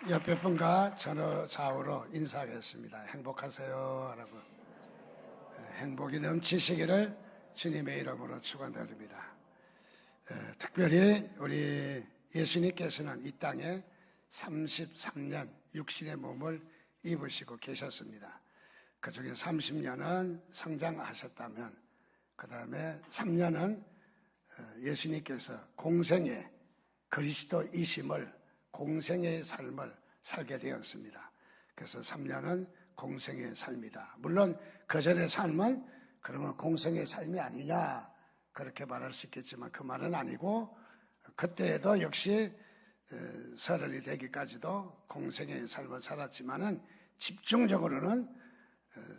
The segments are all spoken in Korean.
옆에 분과 전후 좌우로 인사하겠습니다. 행복하세요 라고. 행복이 넘치시기를 주님의 이름으로 축원드립니다. 특별히 우리 예수님께서는 이 땅에 33년 육신의 몸을 입으시고 계셨습니다. 그 중에 30년은 성장하셨다면 그 다음에 3년은 예수님께서 공생의 그리스도이심을 공생의 삶을 살게 되었습니다. 그래서 3년은 공생의 삶이다. 물론 그 전의 삶은 그러면 공생의 삶이 아니냐 그렇게 말할 수 있겠지만 그 말은 아니고 그때에도 역시 서른이 되기까지도 공생의 삶을 살았지만은 집중적으로는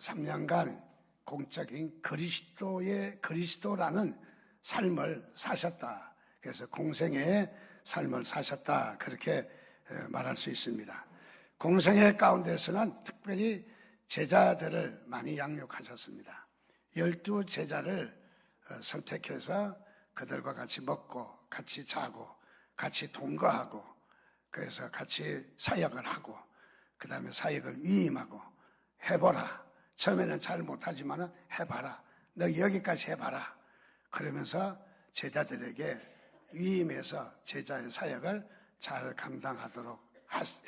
3년간 공적인 그리스도라는 삶을 사셨다. 그래서 공생의 삶을 사셨다. 그렇게 말할 수 있습니다. 공생의 가운데서는 특별히 제자들을 많이 양육하셨습니다. 12제자를 선택해서 그들과 같이 먹고 같이 자고 같이 동거하고 그래서 같이 사역을 하고 그 다음에 사역을 위임하고 해보라. 처음에는 잘 못하지만 해봐라. 너 여기까지 해봐라. 그러면서 제자들에게 위임해서 제자의 사역을 잘 감당하도록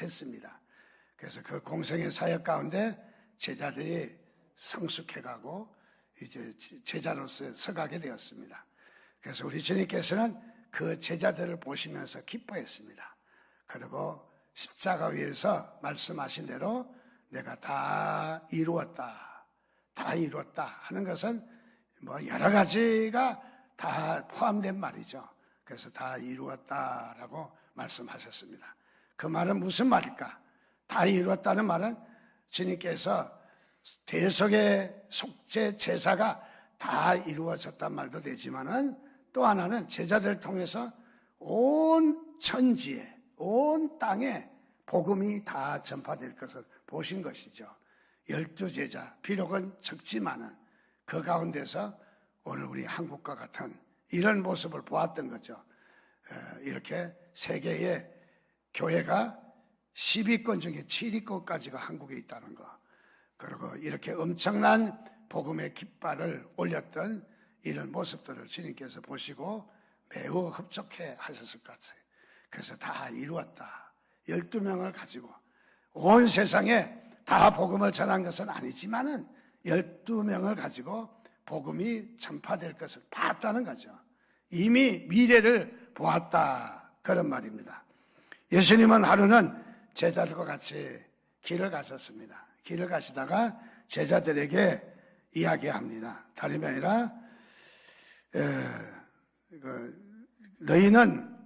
했습니다. 그래서 그 공생의 사역 가운데 제자들이 성숙해가고 이제 제자로서 서가게 되었습니다. 그래서 우리 주님께서는 그 제자들을 보시면서 기뻐했습니다. 그리고 십자가 위에서 말씀하신 대로 내가 다 이루었다 하는 것은 뭐 여러 가지가 다 포함된 말이죠. 그래서 다 이루었다라고 말씀하셨습니다. 그 말은 무슨 말일까? 다 이루었다는 말은 주님께서 대속의 속죄 제사가 다 이루어졌단 말도 되지만은 또 하나는 제자들을 통해서 온 천지에 온 땅에 복음이 다 전파될 것을 보신 것이죠. 12제자 비록은 적지만은 그 가운데서 오늘 우리 한국과 같은 이런 모습을 보았던 거죠. 이렇게 세계의 교회가 10위권 중에 7위권까지가 한국에 있다는 거. 그리고 이렇게 엄청난 복음의 깃발을 올렸던 이런 모습들을 주님께서 보시고 매우 흡족해 하셨을 것 같아요. 그래서 다 이루었다. 12명을 가지고 온 세상에 다 복음을 전한 것은 아니지만은 12명을 가지고 복음이 전파될 것을 봤다는 거죠. 이미 미래를 보았다. 그런 말입니다. 예수님은 하루는 제자들과 같이 길을 가셨습니다. 길을 가시다가 제자들에게 이야기합니다. 다름이 아니라 너희는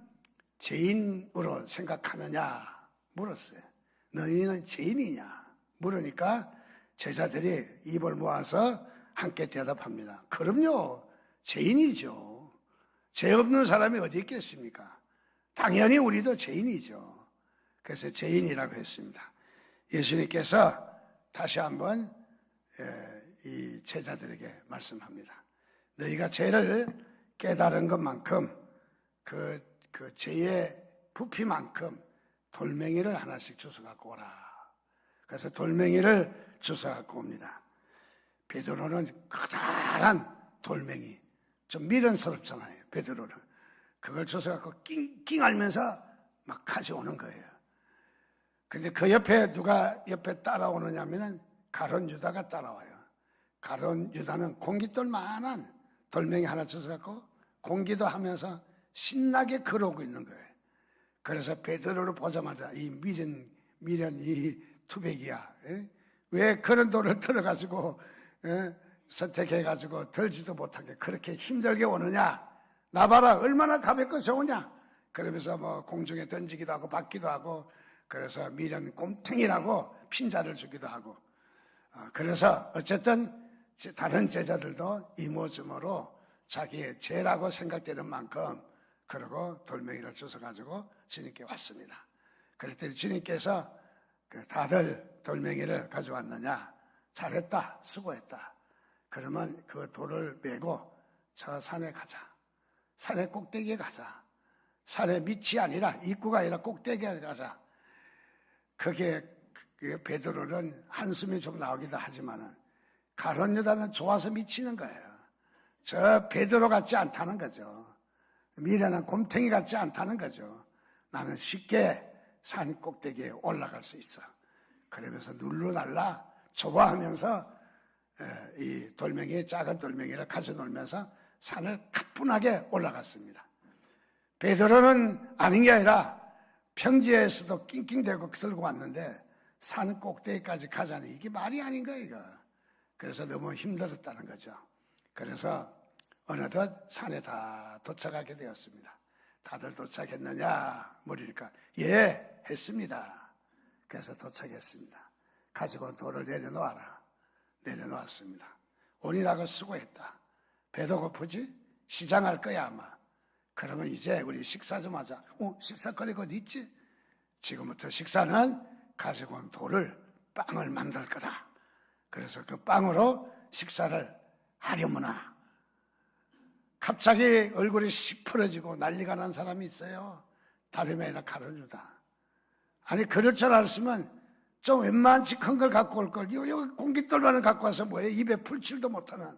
죄인으로 생각하느냐 물었어요. 너희는 죄인이냐 물으니까 제자들이 입을 모아서 함께 대답합니다. 그럼요. 죄인이죠. 죄 없는 사람이 어디 있겠습니까? 당연히 우리도 죄인이죠. 그래서 죄인이라고 했습니다. 예수님께서 다시 한번 이 제자들에게 말씀합니다. 너희가 죄를 깨달은 것만큼 그 죄의 부피만큼 돌멩이를 하나씩 주워 갖고 오라. 그래서 돌멩이를 주워 갖고 옵니다. 베드로는 커다란 돌멩이, 좀 미련스럽잖아요. 베드로는 그걸 주워 갖고 낑낑 앓면서 막 가져오는 거예요. 근데 그 옆에 누가 옆에 따라오느냐면은 가룟 유다가 따라와요. 가룟 유다는 공깃돌만한 돌멩이 하나 주워 갖고 공기도 하면서 신나게 걸어오고 있는 거예요. 그래서 베드로를 보자마자 이 미련 이 투백이야. 왜 그런 돌을 들어가지고 선택해가지고 들지도 못하게 그렇게 힘들게 오느냐. 나봐라 얼마나 가볍고 좋으냐. 그러면서 뭐 공중에 던지기도 하고 받기도 하고 그래서 미련 곰탱이라고 핀자를 주기도 하고 그래서 어쨌든 다른 제자들도 이모저모로 자기의 죄라고 생각되는 만큼 그러고 돌멩이를 주워가지고 주님께 왔습니다. 그랬더니 주님께서 다들 돌멩이를 가져왔느냐? 잘했다, 수고했다. 그러면 그 돌을 메고 저 산에 가자. 산의 꼭대기에 가자. 산의 밑이 아니라 입구가 아니라 꼭대기에 가자. 그게 베드로는 한숨이 좀 나오기도 하지만은 가룟 유다는 좋아서 미치는 거예요. 저 베드로 같지 않다는 거죠. 미련한 곰탱이 같지 않다는 거죠. 나는 쉽게 산 꼭대기에 올라갈 수 있어. 그러면서 눌러날라 좋아하면서 이 돌멩이, 작은 돌멩이를 가져 놀면서 산을 가뿐하게 올라갔습니다. 베드로는 아닌 게 아니라 평지에서도 낑낑대고 들고 왔는데 산 꼭대기까지 가자니 이게 말이 아닌 거예요, 이거. 그래서 너무 힘들었다는 거죠. 그래서 어느덧 산에 다 도착하게 되었습니다. 다들 도착했느냐 물으니까 예, 했습니다. 그래서 도착했습니다. 가지고 온 돌을 내려놓아라. 내려놓았습니다. 오늘하고 수고했다. 배도 고프지? 시장할 거야 아마. 그러면 이제 우리 식사 좀 하자. 식사거리가 어디 있지? 지금부터 식사는 가지고 온 돌을 빵을 만들 거다. 그래서 그 빵으로 식사를 하려무나. 갑자기 얼굴이 시퍼러지고 난리가 난 사람이 있어요. 다름이 아니라 가룟 유다. 아니 그럴 줄 알았으면 좀 웬만치 큰 걸 갖고 올 걸. 여기 공깃돌만을 갖고 와서 뭐예요? 입에 풀칠도 못하는.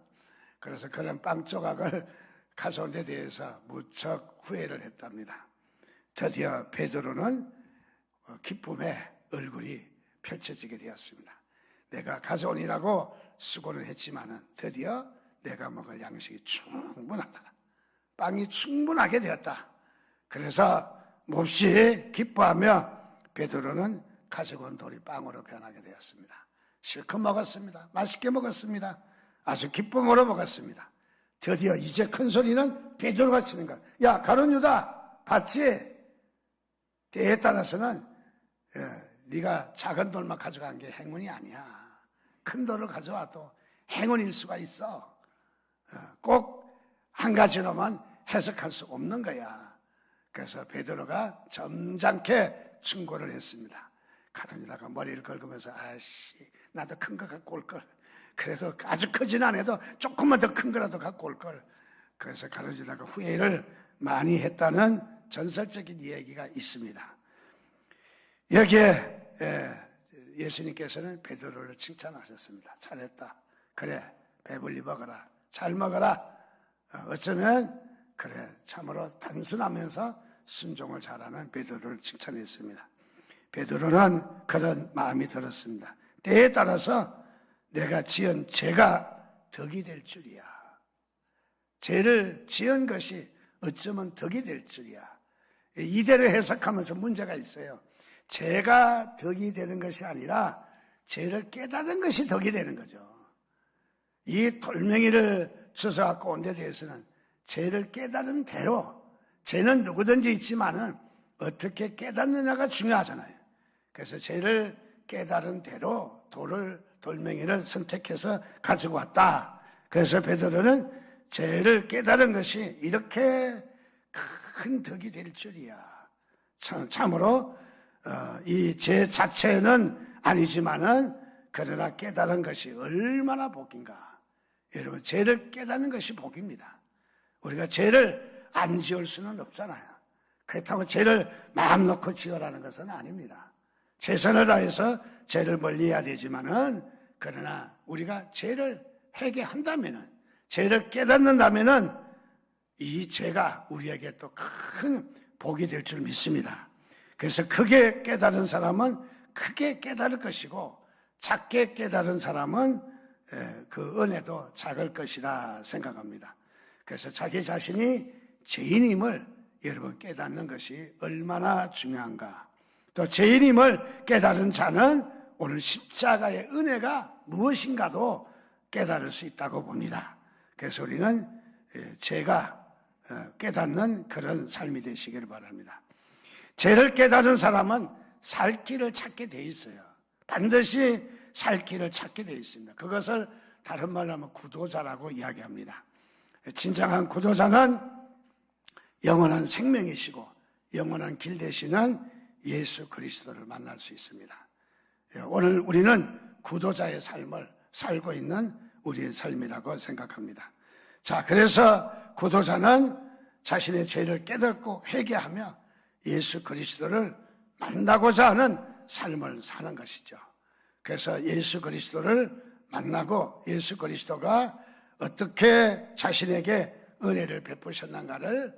그래서 그런 빵 조각을 가져온 데 대해서 무척 후회를 했답니다. 드디어 베드로는 기쁨의 얼굴이 펼쳐지게 되었습니다. 내가 가져오니라고 수고를 했지만은 드디어 내가 먹을 양식이 충분하다. 빵이 충분하게 되었다. 그래서 몹시 기뻐하며 베드로는 가지고 온 돌이 빵으로 변하게 되었습니다. 실컷 먹었습니다. 맛있게 먹었습니다. 아주 기쁨으로 먹었습니다. 드디어 이제 큰 소리는 베드로가 치는 거야. 야, 가룟 유다 봤지? 때에 따라서는 네가 작은 돌만 가져간 게 행운이 아니야. 큰 돌을 가져와도 행운일 수가 있어. 꼭 한 가지로만 해석할 수 없는 거야. 그래서 베드로가 점잖게 충고를 했습니다. 가룟 유다가 머리를 긁으면서 아씨 나도 큰 거 갖고 올걸. 그래서 아주 크진 않아도 조금만 더 큰 거라도 갖고 올걸. 그래서 가룟 유다가 후회를 많이 했다는 전설적인 이야기가 있습니다. 여기에 예수님께서는 베드로를 칭찬하셨습니다. 잘했다. 그래 배불리 먹어라. 잘 먹어라. 어쩌면 그래 참으로 단순하면서 순종을 잘하는 베드로를 칭찬했습니다. 베드로는 그런 마음이 들었습니다. 때에 따라서 내가 지은 죄가 덕이 될 줄이야. 죄를 지은 것이 어쩌면 덕이 될 줄이야. 이대로 해석하면 좀 문제가 있어요. 죄가 덕이 되는 것이 아니라 죄를 깨달은 것이 덕이 되는 거죠. 이 돌멩이를 주워갖고 온 데 대해서는 죄를 깨달은 대로, 죄는 누구든지 있지만은 어떻게 깨닫느냐가 중요하잖아요. 그래서 죄를 깨달은 대로 돌멩이를 선택해서 가지고 왔다. 그래서 베드로는 죄를 깨달은 것이 이렇게 큰 덕이 될 줄이야. 참으로 이 죄 자체는 아니지만은 그러나 깨달은 것이 얼마나 복인가. 여러분 죄를 깨닫는 것이 복입니다. 우리가 죄를 안 지을 수는 없잖아요. 그렇다고 죄를 마음 놓고 지으라는 것은 아닙니다. 최선을 다해서 죄를 멀리해야 되지만은 그러나 우리가 죄를 회개한다면은 죄를 깨닫는다면은 이 죄가 우리에게 또 큰 복이 될 줄 믿습니다. 그래서 크게 깨달은 사람은 크게 깨달을 것이고 작게 깨달은 사람은 그 은혜도 작을 것이라 생각합니다. 그래서 자기 자신이 죄인임을 여러분 깨닫는 것이 얼마나 중요한가. 또 죄인임을 깨달은 자는 오늘 십자가의 은혜가 무엇인가도 깨달을 수 있다고 봅니다. 그래서 우리는 죄가 깨닫는 그런 삶이 되시기를 바랍니다. 죄를 깨달은 사람은 살 길을 찾게 돼 있어요. 반드시 살 길을 찾게 돼 있습니다. 그것을 다른 말로 하면 구도자라고 이야기합니다. 진정한 구도자는 영원한 생명이시고 영원한 길 되시는 예수 그리스도를 만날 수 있습니다. 오늘 우리는 구도자의 삶을 살고 있는 우리의 삶이라고 생각합니다. 자, 그래서 구도자는 자신의 죄를 깨닫고 회개하며 예수 그리스도를 만나고자 하는 삶을 사는 것이죠. 그래서 예수 그리스도를 만나고 예수 그리스도가 어떻게 자신에게 은혜를 베푸셨는가를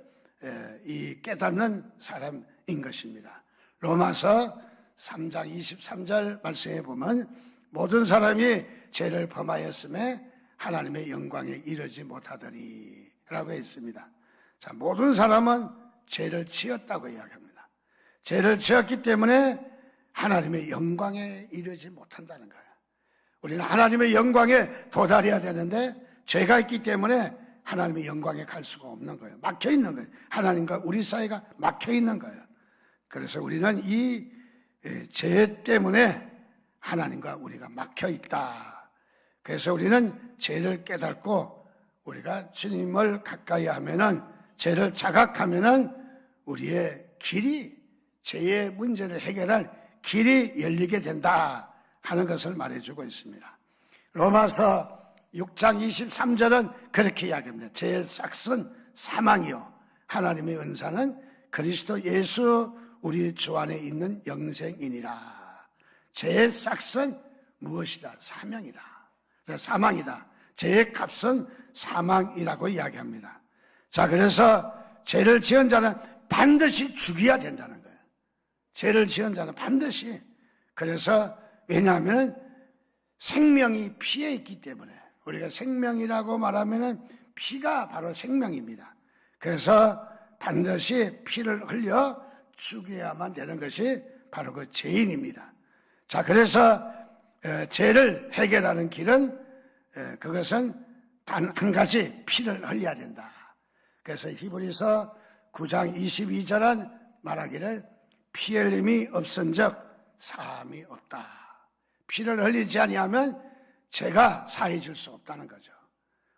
깨닫는 사람인 것입니다. 로마서 3장 23절 말씀에 보면 모든 사람이 죄를 범하였음에 하나님의 영광에 이르지 못하더니 라고 했습니다. 자, 모든 사람은 죄를 지었다고 이야기합니다. 죄를 지었기 때문에 하나님의 영광에 이르지 못한다는 거예요. 우리는 하나님의 영광에 도달해야 되는데 죄가 있기 때문에 하나님의 영광에 갈 수가 없는 거예요. 막혀 있는 거예요. 하나님과 우리 사이가 막혀 있는 거예요. 그래서 우리는 이 죄 때문에 하나님과 우리가 막혀 있다. 그래서 우리는 죄를 깨닫고 우리가 주님을 가까이 하면은, 죄를 자각하면은 우리의 길이, 죄의 문제를 해결할 길이 열리게 된다 하는 것을 말해주고 있습니다. 로마서 6장 23절은 그렇게 이야기합니다. 죄의 삭은 사망이요 하나님의 은사는 그리스도 예수 우리 주 안에 있는 영생이니라. 죄의 삭은 무엇이다? 사명이다. 사망이다. 죄의 값은 사망이라고 이야기합니다. 자, 그래서 죄를 지은 자는 반드시 죽여야 된다는 거예요. 죄를 지은 자는 반드시. 그래서 왜냐하면 생명이 피에 있기 때문에, 우리가 생명이라고 말하면 피가 바로 생명입니다. 그래서 반드시 피를 흘려 죽여야만 되는 것이 바로 그 죄인입니다. 자, 그래서 죄를 해결하는 길은 그것은 단 한 가지, 피를 흘려야 된다. 그래서 히브리서 9장 22절은 말하기를 피 흘림이 없은즉 사함이 없다. 피를 흘리지 아니하면 죄가 사해질 수 없다는 거죠.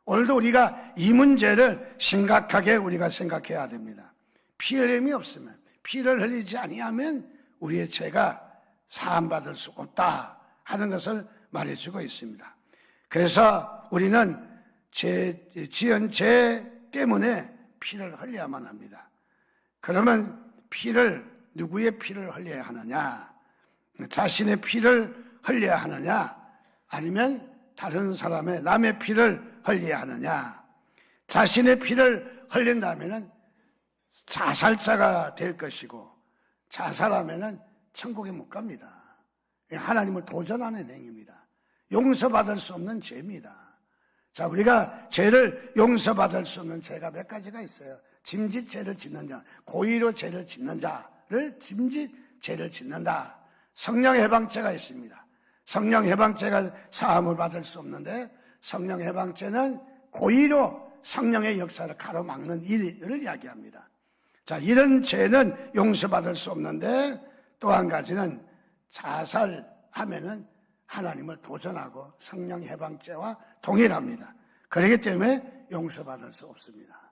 오늘도 우리가 이 문제를 심각하게 우리가 생각해야 됩니다. 피 흘림이 없으면, 피를 흘리지 아니하면 우리의 죄가 사함받을 수 없다 하는 것을 말해주고 있습니다. 그래서 우리는 지은 죄 때문에 피를 흘려야만 합니다. 그러면 누구의 피를 흘려야 하느냐? 자신의 피를 흘려야 하느냐? 아니면 다른 사람의, 남의 피를 흘려야 하느냐? 자신의 피를 흘린다면 자살자가 될 것이고, 자살하면 천국에 못 갑니다. 하나님을 도전하는 행위입니다. 용서받을 수 없는 죄입니다. 자, 우리가 죄를 용서받을 수 없는 죄가 몇 가지가 있어요. 짐짓 죄를 짓는 자, 고의로 죄를 짓는 자를 짐짓 죄를 짓는다. 성령 해방죄가 있습니다. 성령 해방죄가 사함을 받을 수 없는데, 성령 해방죄는 고의로 성령의 역사를 가로막는 일을 이야기합니다. 자, 이런 죄는 용서받을 수 없는데, 또 한 가지는 자살하면은 하나님을 도전하고 성령 해방죄와 동일합니다. 그렇기 때문에 용서받을 수 없습니다.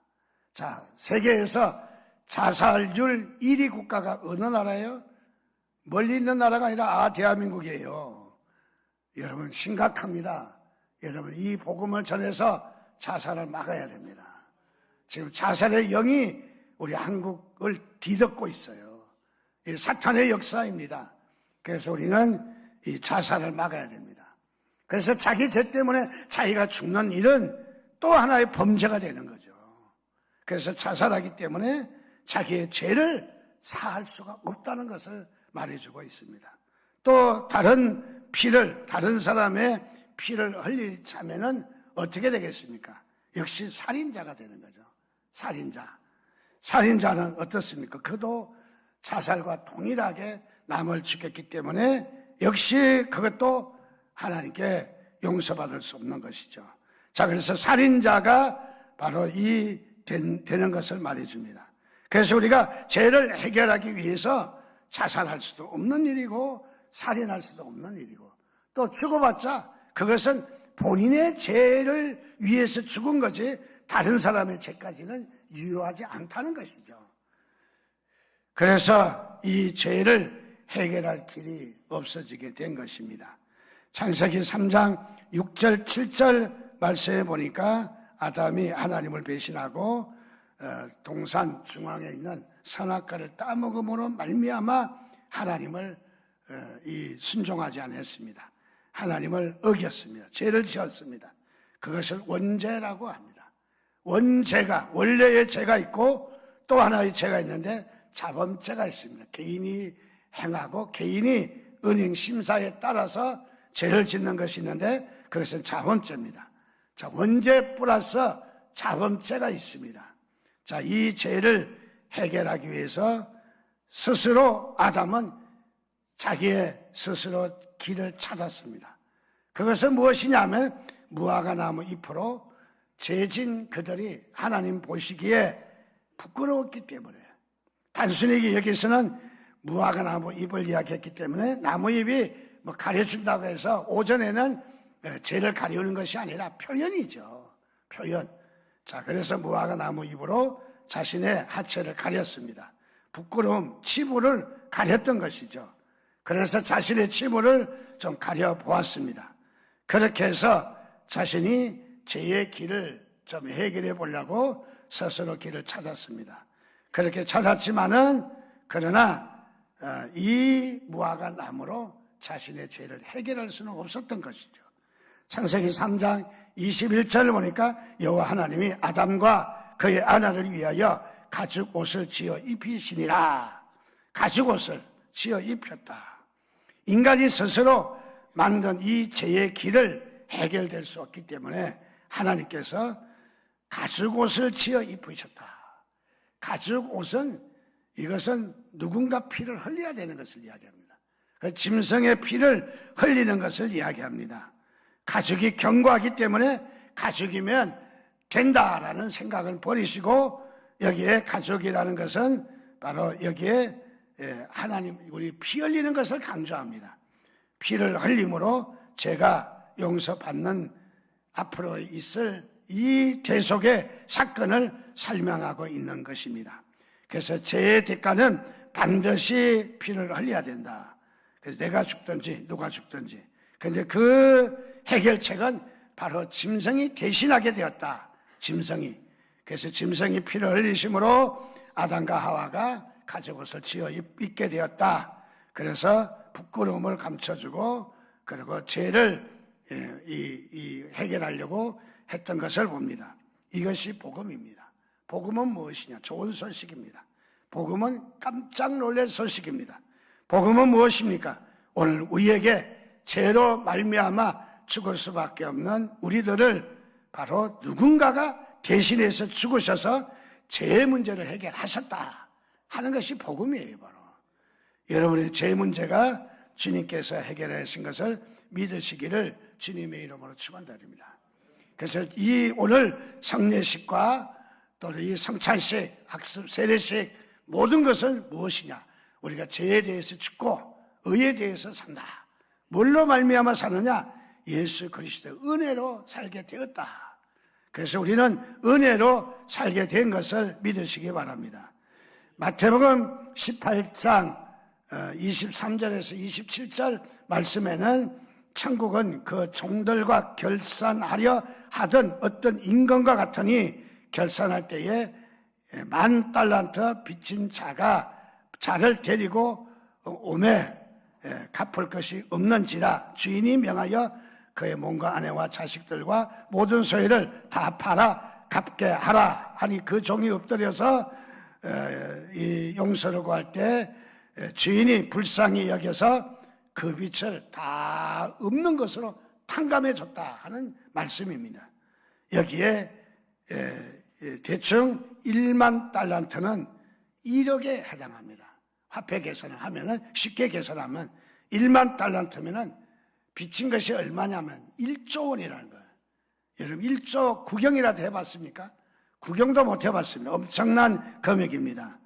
자, 세계에서 자살률 1위 국가가 어느 나라예요? 멀리 있는 나라가 아니라 대한민국이에요. 여러분, 심각합니다. 여러분, 이 복음을 전해서 자살을 막아야 됩니다. 지금 자살의 영이 우리 한국을 뒤덮고 있어요. 이 사탄의 역사입니다. 그래서 우리는 이 자살을 막아야 됩니다. 그래서 자기 죄 때문에 자기가 죽는 일은 또 하나의 범죄가 되는 거죠. 그래서 자살하기 때문에 자기의 죄를 사할 수가 없다는 것을 말해주고 있습니다. 또 다른 사람의 피를 흘리자면은 어떻게 되겠습니까? 역시 살인자가 되는 거죠. 살인자는 어떻습니까? 그도 자살과 동일하게 남을 죽였기 때문에 역시 그것도 하나님께 용서받을 수 없는 것이죠. 자, 그래서 살인자가 바로 되는 것을 말해줍니다. 그래서 우리가 죄를 해결하기 위해서 자살할 수도 없는 일이고, 살인할 수도 없는 일이고, 또 죽어봤자 그것은 본인의 죄를 위해서 죽은 거지 다른 사람의 죄까지는 유효하지 않다는 것이죠. 그래서 이 죄를 해결할 길이 없어지게 된 것입니다. 창세기 3장 6절 7절 말씀에 보니까 아담이 하나님을 배신하고 동산 중앙에 있는 선악과를 따먹음으로 말미암아 하나님을 순종하지 않았습니다. 하나님을 어겼습니다. 죄를 지었습니다. 그것을 원죄라고 합니다. 원죄가, 원래의 죄가 있고 또 하나의 죄가 있는데 자범죄가 있습니다. 개인이 행하고 개인이 은행 심사에 따라서 죄를 짓는 것이 있는데 그것은 자범죄입니다. 자, 원죄 플러스 자범죄가 있습니다. 자, 이 죄를 해결하기 위해서 스스로 아담은 자기의 스스로 길을 찾았습니다. 그것은 무엇이냐면 무화과 나무 잎으로 죄진 그들이 하나님 보시기에 부끄러웠기 때문에, 단순히 여기서는 무화과 나무 잎을 이야기했기 때문에 나무잎이 가려준다고 해서 오전에는 죄를 가리우는 것이 아니라 표현이죠. 표현. 자, 그래서 무화과 나무 잎으로 자신의 하체를 가렸습니다. 부끄러움, 치부를 가렸던 것이죠. 그래서 자신의 치부를 좀 가려보았습니다. 그렇게 해서 자신이 죄의 길을 좀 해결해 보려고 스스로 길을 찾았습니다. 그렇게 찾았지만은 그러나 이 무화과 나무로 자신의 죄를 해결할 수는 없었던 것이죠. 창세기 3장 21절을 보니까 여호와 하나님이 아담과 그의 아내를 위하여 가죽 옷을 지어 입히시니라. 가죽 옷을 지어 입혔다. 인간이 스스로 만든 이 죄의 길을 해결될 수 없기 때문에 하나님께서 가죽 옷을 지어 입으셨다. 가죽 옷은 이것은 누군가 피를 흘려야 되는 것을 이야기합니다. 그 짐승의 피를 흘리는 것을 이야기합니다. 가죽이 견고하기 때문에 가죽이면 된다라는 생각을 버리시고 여기에 가죽이라는 것은 바로 여기에 하나님 우리 피 흘리는 것을 강조합니다. 피를 흘림으로 죄가 용서받는 앞으로 있을 이 대속의 사건을 설명하고 있는 것입니다. 그래서 죄의 대가는 반드시 피를 흘려야 된다. 그래서 내가 죽든지 누가 죽든지. 그런데 그 해결책은 바로 짐승이 대신하게 되었다. 짐승이. 그래서 짐승이 피를 흘리심으로 아담과 하와가 가죽옷을 지어 입게 되었다. 그래서 부끄러움을 감춰주고 그리고 죄를 해결하려고 했던 것을 봅니다. 이것이 복음입니다. 복음은 무엇이냐? 좋은 소식입니다. 복음은 깜짝 놀랄 소식입니다. 복음은 무엇입니까? 오늘 우리에게 죄로 말미암아 죽을 수밖에 없는 우리들을 바로 누군가가 대신해서 죽으셔서 죄의 문제를 해결하셨다 하는 것이 복음이에요. 바로 여러분의 죄 문제가 주님께서 해결하신 것을 믿으시기를 주님의 이름으로 축원드립니다. 그래서 이 오늘 성례식과 또 이 성찬식, 학습, 세례식 모든 것은 무엇이냐? 우리가 죄에 대해서 죽고 의에 대해서 산다. 뭘로 말미암아 사느냐? 예수 그리스도의 은혜로 살게 되었다. 그래서 우리는 은혜로 살게 된 것을 믿으시기 바랍니다. 마태복음 18장 23절에서 27절 말씀에는 천국은 그 종들과 결산하려 하던 어떤 임금과 같으니 결산할 때에 10,000달란트 빚진 자를 데리고 오매 갚을 것이 없는지라 주인이 명하여 그의 몸과 아내와 자식들과 모든 소유를 다 팔아 갚게 하라 하니 그 종이 엎드려서 이 용서를 구할 때 주인이 불쌍히 여겨서 그 빚을 다 없는 것으로 탕감해 줬다 하는 말씀입니다. 여기에 대충 10,000달란트는 1억에 해당합니다. 화폐 계산을 하면은 쉽게 계산하면 10,000달란트면은 빚진 것이 얼마냐면 1조 원이라는 거예요. 여러분 1조 구경이라도 해봤습니까? 구경도 못 해봤습니다. 엄청난 금액입니다.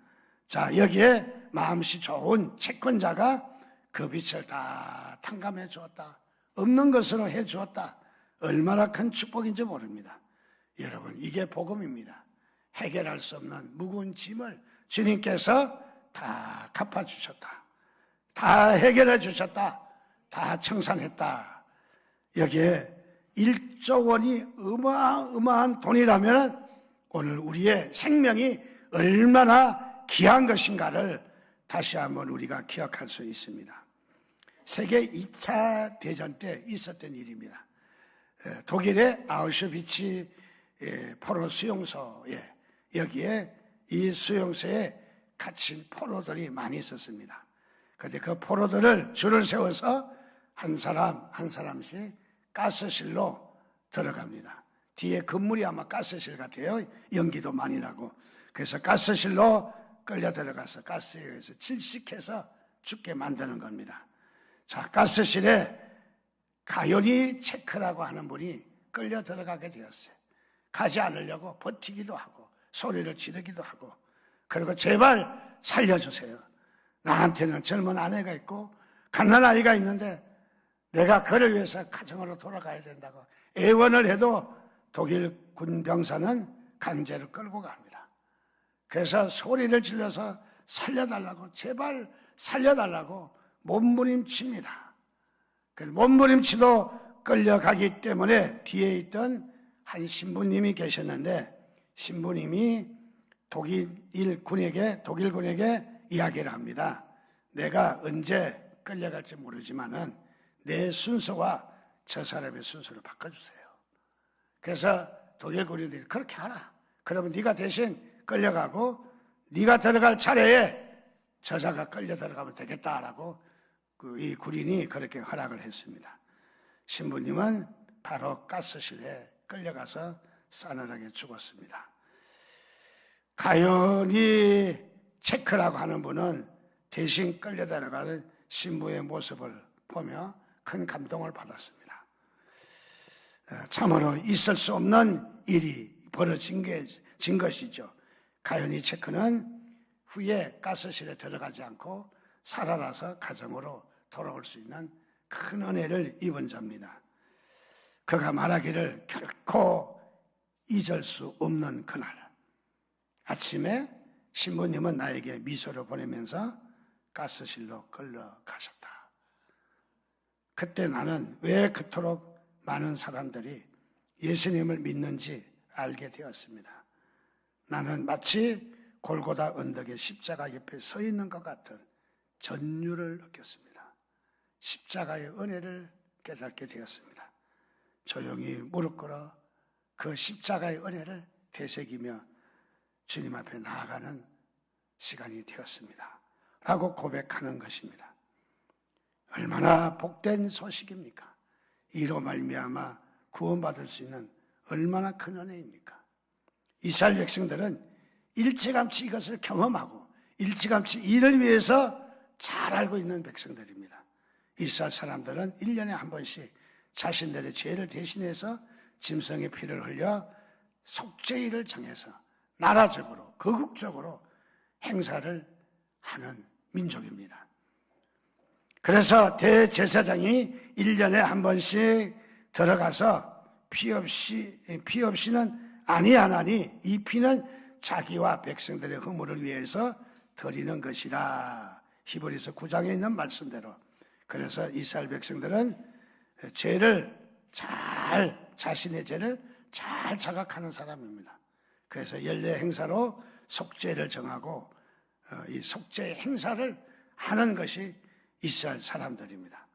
자, 여기에 마음씨 좋은 채권자가 그 빚을 다 탕감해 주었다. 없는 것으로 해 주었다. 얼마나 큰 축복인지 모릅니다. 여러분, 이게 복음입니다. 해결할 수 없는 무거운 짐을 주님께서 다 갚아주셨다. 다 해결해 주셨다. 다 청산했다. 여기에 1조 원이 어마어마한 돈이라면 오늘 우리의 생명이 얼마나 귀한 것인가를 다시 한번 우리가 기억할 수 있습니다. 세계 2차 대전 때 있었던 일입니다. 독일의 아우슈비츠 포로 수용소에, 여기에 이 수용소에 갇힌 포로들이 많이 있었습니다. 그런데 그 포로들을 줄을 세워서 한 사람 한 사람씩 가스실로 들어갑니다. 뒤에 건물이 아마 가스실 같아요. 연기도 많이 나고. 그래서 가스실로 끌려 들어가서 가스에 의해서 질식해서 죽게 만드는 겁니다. 자, 가스실에 가연이 체크라고 하는 분이 끌려 들어가게 되었어요. 가지 않으려고 버티기도 하고 소리를 지르기도 하고, 그리고 제발 살려주세요. 나한테는 젊은 아내가 있고 갓난아이가 있는데 내가 그를 위해서 가정으로 돌아가야 된다고 애원을 해도 독일 군병사는 강제로 끌고 갑니다. 그래서 소리를 질러서 살려달라고, 제발 살려달라고 몸부림칩니다. 몸부림치도 끌려가기 때문에 뒤에 있던 한 신부님이 계셨는데, 신부님이 독일 군에게 이야기를 합니다. 내가 언제 끌려갈지 모르지만은 내 순서와 저 사람의 순서를 바꿔주세요. 그래서 독일 군인들이 그렇게 하라. 그러면 네가 대신 끌려가고 네가 들어갈 차례에 저자가 끌려 들어가면 되겠다라고 이 군인이 그렇게 허락을 했습니다. 신부님은 바로 가스실에 끌려가서 싸늘하게 죽었습니다. 가연이 체크라고 하는 분은 대신 끌려 들어가는 신부의 모습을 보며 큰 감동을 받았습니다. 참으로 있을 수 없는 일이 벌어진 것이죠. 가연이 체크는 후에 가스실에 들어가지 않고 살아나서 가정으로 돌아올 수 있는 큰 은혜를 입은 자입니다. 그가 말하기를 결코 잊을 수 없는 그날 아침에 신부님은 나에게 미소를 보내면서 가스실로 끌려가셨다. 그때 나는 왜 그토록 많은 사람들이 예수님을 믿는지 알게 되었습니다. 나는 마치 골고다 언덕의 십자가 옆에 서 있는 것 같은 전율을 느꼈습니다. 십자가의 은혜를 깨닫게 되었습니다. 조용히 무릎 꿇어 그 십자가의 은혜를 되새기며 주님 앞에 나아가는 시간이 되었습니다. 라고 고백하는 것입니다. 얼마나 복된 소식입니까? 이로 말미암아 구원받을 수 있는 얼마나 큰 은혜입니까? 이스라엘 백성들은 일찌감치 이것을 경험하고 일찌감치 이를 위해서 잘 알고 있는 백성들입니다. 이스라엘 사람들은 1년에 한 번씩 자신들의 죄를 대신해서 짐승의 피를 흘려 속죄일을 정해서 나라적으로 거국적으로 행사를 하는 민족입니다. 그래서 대제사장이 1년에 한 번씩 들어가서 피 없이는 아니하나니 이 피는 자기와 백성들의 허물을 위해서 드리는 것이라. 히브리서 9장에 있는 말씀대로. 그래서 이스라엘 백성들은 자신의 죄를 잘 자각하는 사람입니다. 그래서 연례 행사로 속죄를 정하고 이 속죄 행사를 하는 것이 이스라엘 사람들입니다.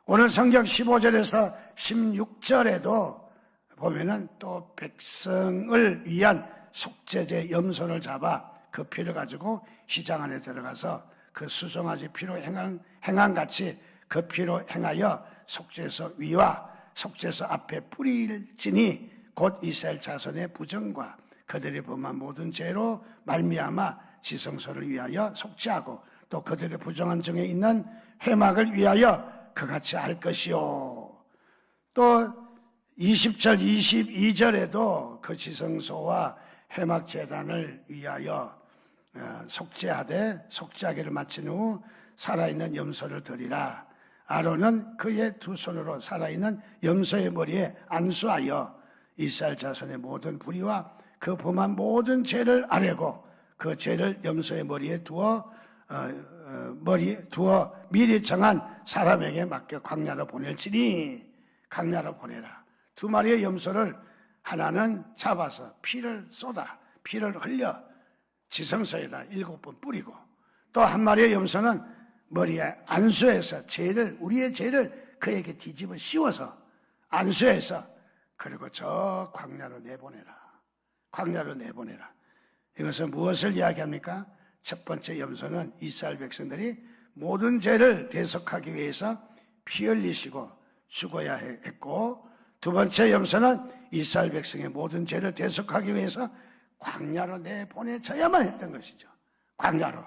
오늘 성경 15절에서 16절에도 보면은 또 백성을 위한 속죄제 염소를 잡아 그 피를 가지고 시장 안에 들어가서 그 수송아지 피로 행한같이 그 피로 행하여 속죄소 위와 속죄소 앞에 뿌릴지니 곧 이스라엘 자손의 부정과 그들이 범한 모든 죄로 말미암아 지성소를 위하여 속죄하고 또 그들의 부정한 정에 있는 회막을 위하여 그같이 할 것이요. 또 20절 22절에도 그 지성소와 회막 제단을 위하여 속죄하되 속죄하기를 마친 후 살아있는 염소를 드리라. 아론은 그의 두 손으로 살아있는 염소의 머리에 안수하여 이스라엘 자손의 모든 불의와 그 범한 모든 죄를 아뢰고 그 죄를 염소의 머리에 두어 미리 정한 사람에게 맡겨 광야로 보낼지니 광야로 보내라. 두 마리의 염소를 하나는 잡아서 피를 흘려 지성소에다 7번 뿌리고 또 한 마리의 염소는 머리에 안수해서 우리의 죄를 그에게 뒤집어 씌워서 안수해서 그리고 저 광야로 내보내라. 광야로 내보내라. 이것은 무엇을 이야기합니까? 첫 번째 염소는 이스라엘 백성들이 모든 죄를 대속하기 위해서 피 흘리시고 죽어야 했고, 두 번째 염소는 이스라엘 백성의 모든 죄를 대속하기 위해서 광야로 내보내져야만 했던 것이죠. 광야로.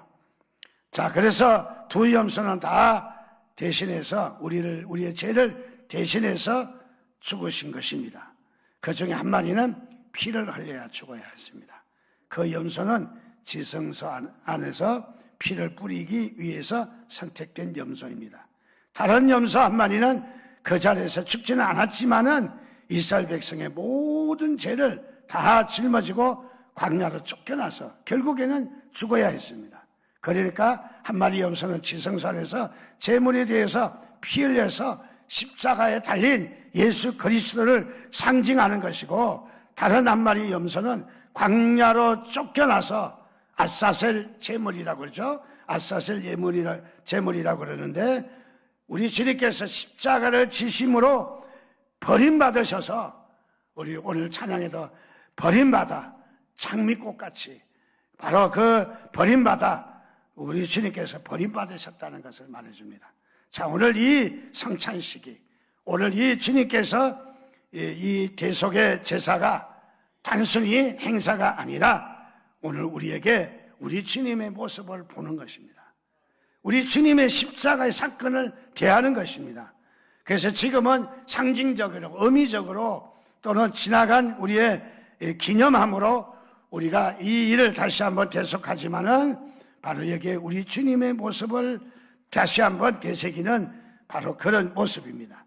자, 그래서 두 염소는 다 대신해서 우리의 죄를 대신해서 죽으신 것입니다. 그 중에 한 마리는 피를 흘려야 죽어야 했습니다. 그 염소는 지성소 안에서 피를 뿌리기 위해서 선택된 염소입니다. 다른 염소 한 마리는 그 자리에서 죽지는 않았지만은 이스라엘 백성의 모든 죄를 다 짊어지고 광야로 쫓겨나서 결국에는 죽어야 했습니다. 그러니까 한 마리 염소는 지성소 안에서 제물에 대해서 피 흘려서 십자가에 달린 예수 그리스도를 상징하는 것이고, 다른 한 마리 염소는 광야로 쫓겨나서 아사셀 제물이라고 그러죠. 아사셀 제물이라고 그러는데, 우리 주님께서 십자가를 지심으로 버림받으셔서 우리 오늘 찬양에도 버림받아 장미꽃같이 바로 그 버림받아 우리 주님께서 버림받으셨다는 것을 말해줍니다. 자, 오늘 이 성찬식이, 오늘 이 주님께서 이 대속의 제사가 단순히 행사가 아니라 오늘 우리에게 우리 주님의 모습을 보는 것입니다. 우리 주님의 십자가의 사건을 대하는 것입니다. 그래서 지금은 상징적으로, 의미적으로 또는 지나간 우리의 기념함으로 우리가 이 일을 다시 한번 대속하지만은 바로 여기에 우리 주님의 모습을 다시 한번 되새기는 바로 그런 모습입니다.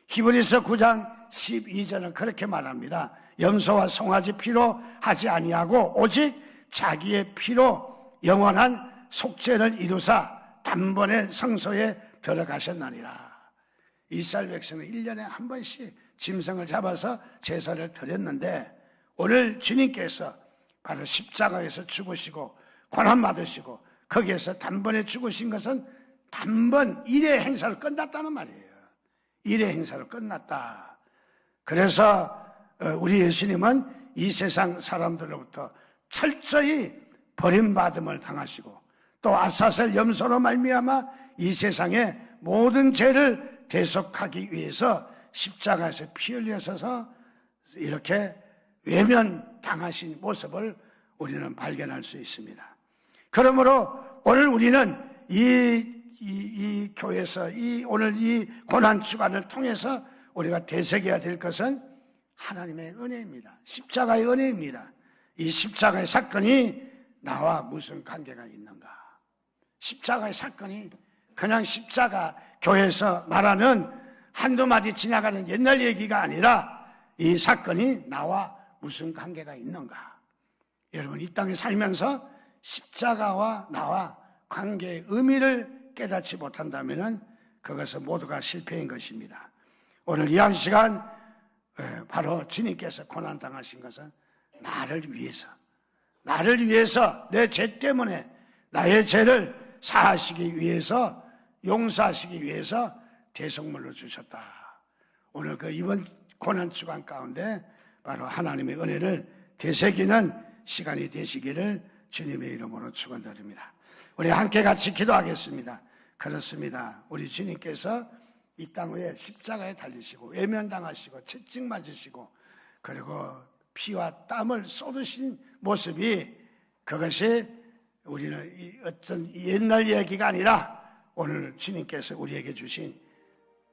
히브리서 9장 12절은 그렇게 말합니다. 염소와 송아지 피로 하지 아니하고 오직 자기의 피로 영원한 속죄를 이루사 단번에 성소에 들어가셨나니라. 이스라엘 백성은 1년에 한 번씩 짐승을 잡아서 제사를 드렸는데, 오늘 주님께서 바로 십자가에서 죽으시고 고난받으시고 거기에서 단번에 죽으신 것은 단번 일의 행사로 끝났다는 말이에요. 일의 행사로 끝났다. 그래서 우리 예수님은 이 세상 사람들로부터 철저히 버림받음을 당하시고 또 아사셀 염소로 말미암아 이 세상의 모든 죄를 대속하기 위해서 십자가에서 피 흘려서서 이렇게 외면당하신 모습을 우리는 발견할 수 있습니다. 그러므로 오늘 우리는 이 교회에서 오늘 이 고난주간을 통해서 우리가 되새겨야 될 것은 하나님의 은혜입니다. 십자가의 은혜입니다. 이 십자가의 사건이 나와 무슨 관계가 있는가? 십자가의 사건이 그냥 십자가 교회에서 말하는 한두 마디 지나가는 옛날 얘기가 아니라 이 사건이 나와 무슨 관계가 있는가? 여러분, 이 땅에 살면서 십자가와 나와 관계의 의미를 깨닫지 못한다면 그것은 모두가 실패인 것입니다. 오늘 이 한 시간 바로 주님께서 고난당하신 것은 나를 위해서 내 죄 때문에 나의 죄를 사하시기 위해서, 용서하시기 위해서 대속물로 주셨다. 오늘 이번 고난주간 가운데 바로 하나님의 은혜를 되새기는 시간이 되시기를 주님의 이름으로 축원드립니다. 우리 함께 같이 기도하겠습니다. 그렇습니다. 우리 주님께서 이 땅 위에 십자가에 달리시고 외면당하시고 채찍 맞으시고 그리고 피와 땀을 쏟으신 모습이, 그것이 우리는 어떤 옛날 얘기가 아니라 오늘 주님께서 우리에게 주신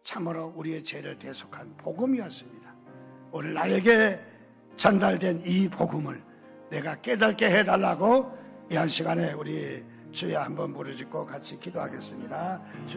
참으로 우리의 죄를 대속한 복음이었습니다. 오늘 나에게 전달된 이 복음을 내가 깨닫게 해달라고 이 한 시간에 우리 주여 한번 부르짖고 같이 기도하겠습니다.